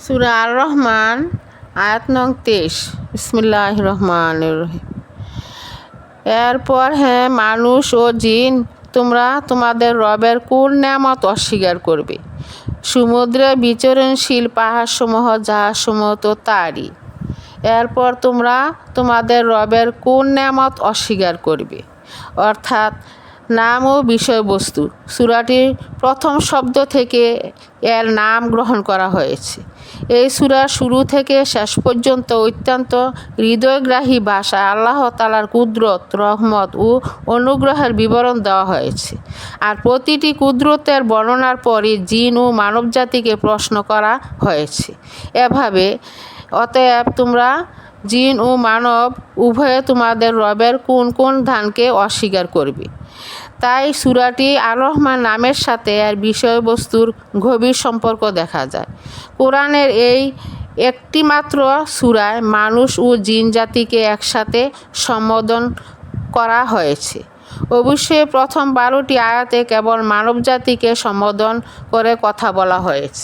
সূরা আর রহমান আয়াত নং 23। বিসমিল্লাহির রহমানির রহিম। এরপর মানুষ ও জিন, তোমরা তোমাদের রবের কোন নেয়ামত অস্বীকার করবে? সমুদ্রে বিচরণশীল পাহাড়সমূহ জাহাজসমূহ তো তারই। এরপর তোমরা তোমাদের রবের কোন নেয়ামত অস্বীকার করবে? অর্থাৎ নাম ও বিষয়বস্তু। সূরাটির প্রথম শব্দ থেকে এর নাম গ্রহণ করা হয়েছে। এই সূরার শুরু থেকে শেষ পর্যন্ত অত্যন্ত হৃদয়গ্রাহী ভাষায় আল্লাহ তাআলার কুদরত, রহমত ও অনুগ্রহের বিবরণ দেওয়া হয়েছে। আর প্রতিটি কুদরতের বর্ণনার পরই জিন ও মানবজাতিকে প্রশ্ন করা হয়েছে এভাবে, অতএব তোমরা জিন ও মানব উভয়ে তোমাদের রবের কোন কোন দানকে অস্বীকার করবে? তাই সূরাটি আর রহমান নামের সাথে এর বিষয়বস্তুর গভীর সম্পর্ক দেখা যায়। কোরআনের এই একটিমাত্র সূরায় মানুষ ও জিন জাতিকে একসাথে সম্বোধন করা হয়েছে। অবশ্যই প্রথম 12টি আয়াতে কেবল মানবজাতিকে সম্বোধন করে কথা বলা হয়েছে।